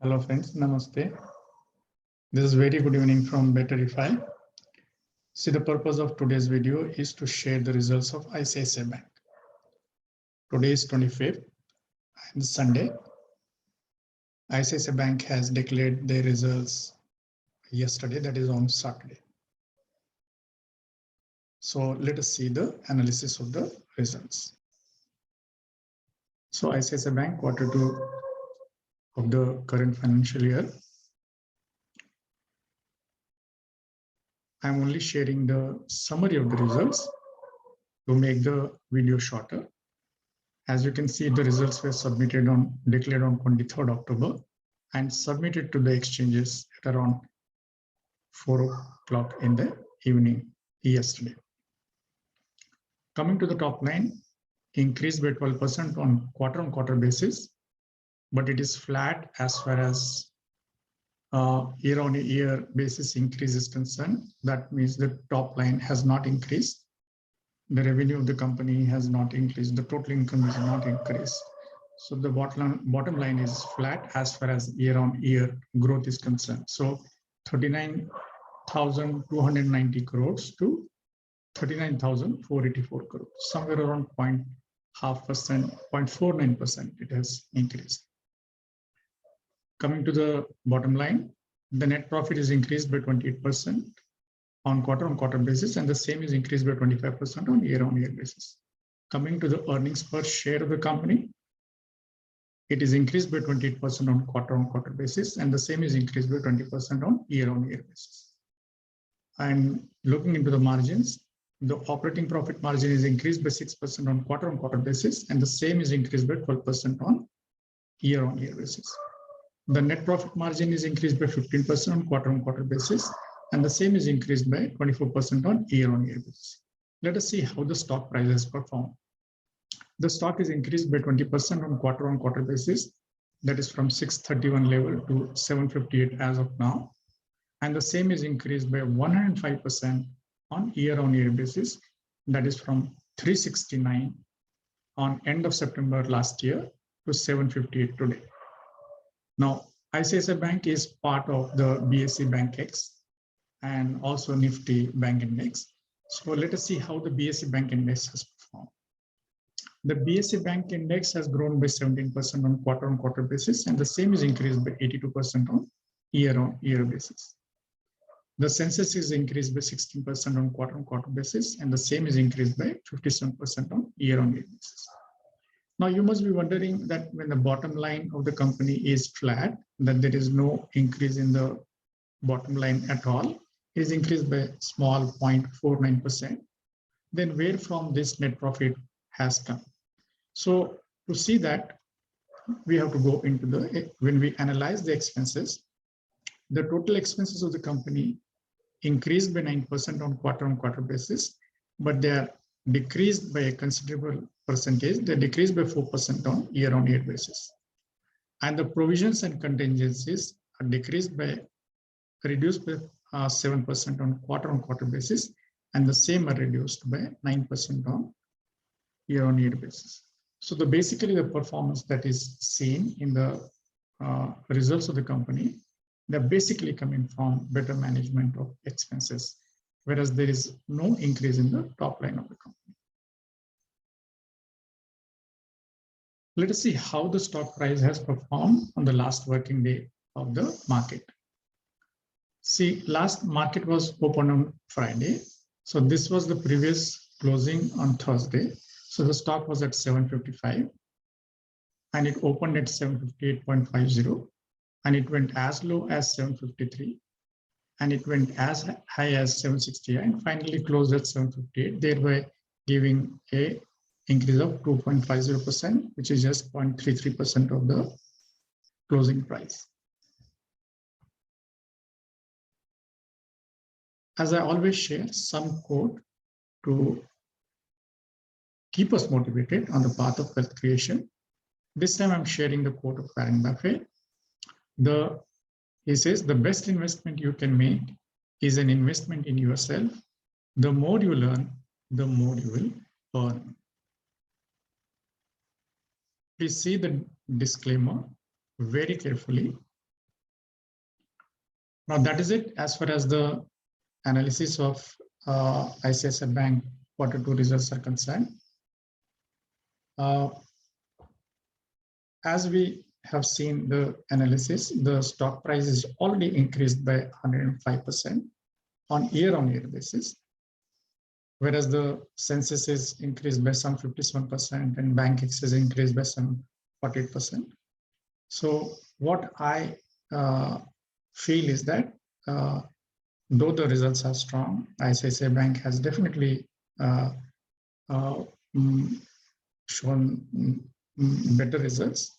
Hello friends, Namaste. This is very good evening from Batterify. See, the purpose of today's video is to share the results of ICICI Bank. Today is 25th and Sunday. ICICI Bank has declared their results yesterday, that is on Saturday. So let us see the analysis of the results. So ICICI Bank Q2 of the current financial year. I'm only sharing the summary of the results to make the video shorter. As you can see, the results were declared on 23rd October and submitted to the exchanges at around 4 o'clock in the evening yesterday. Coming to the top line, increased by 12% on quarter-on-quarter basis, but it is flat as far as year-on-year basis increase is concerned. That means the top line has not increased. The revenue of the company has not increased. The total income is not increased. So the bottom line is flat as far as year-on-year growth is concerned. So 39,290 crores to 39,484 crores, somewhere around 0.49% it has increased. Coming to the bottom line, the net profit is increased by 28% on quarter-on-quarter basis, and the same is increased by 25% on year-on-year basis. Coming to the earnings per share of the company, it is increased by 28% on quarter-on-quarter basis, and the same is increased by 20% on year-on-year basis. And looking into the margins, the operating profit margin is increased by 6% on quarter-on-quarter basis, and the same is increased by 12% on year-on-year basis. The net profit margin is increased by 15% on quarter-on-quarter basis, and the same is increased by 24% on year-on-year basis. Let us see how the stock price has performed. The stock is increased by 20% on quarter-on-quarter basis, that is from 631 level to 758 as of now, and the same is increased by 105% on year-on-year basis, that is from 369 on end of September last year to 758 today. Now, ICICI Bank is part of the BSE Bankex and also Nifty Bank Index. So let us see how the BSE Bank Index has performed. The BSE Bank Index has grown by 17% on quarter-on-quarter basis, and the same is increased by 82% on year-on-year basis. The Sensex is increased by 16% on quarter-on-quarter basis, and the same is increased by 57% on year-on-year basis. Now, you must be wondering that when the bottom line of the company is flat, that there is no increase in the bottom line at all, it is increased by small 0.49%. Then where from this net profit has come? So to see that, we have to go into when we analyze the expenses, the total expenses of the company increased by 9% on quarter-on-quarter basis, but they are decreased by a considerable percentage. They decreased by 4% on year-on-year basis. And the provisions and contingencies are reduced by 7% on quarter-on-quarter basis, and the same are reduced by 9% on year-on-year basis. So basically the performance that is seen in the results of the company, they're basically coming from better management of expenses, whereas there is no increase in the top line of the company. Let us see how the stock price has performed on the last working day of the market. See, last market was open on Friday. So this was the previous closing on Thursday. So the stock was at 755 and it opened at 758.50 and it went as low as 753 and it went as high as 760 and finally closed at 758, thereby giving a increase of 2.50%, which is just 0.33% of the closing price. As I always share some quote to keep us motivated on the path of wealth creation. This time I'm sharing the quote of Warren Buffett. He says, the best investment you can make is an investment in yourself. The more you learn, the more you will earn. Please see the disclaimer very carefully Now that is it as far as the analysis of ICICI Bank Q2 results are concerned. As we have seen the analysis, the stock price is already increased by 105% on year-on-year basis, whereas the Sensex is increased by some 57% and Bankex is increased by some 48%. So what I feel is that though the results are strong, ICICI Bank has definitely shown better results.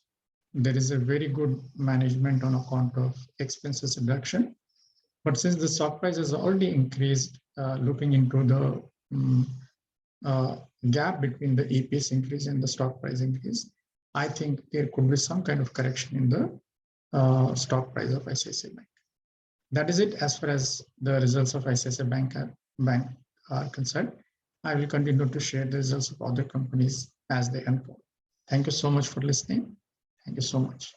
There is a very good management on account of expenses reduction. But since the stock price has already increased, looking into the gap between the EPS increase and the stock price increase, I think there could be some kind of correction in the stock price of ICICI Bank. That is it as far as the results of ICICI Bank are concerned. I will continue to share the results of other companies as they unfold. Thank you so much for listening. Thank you so much.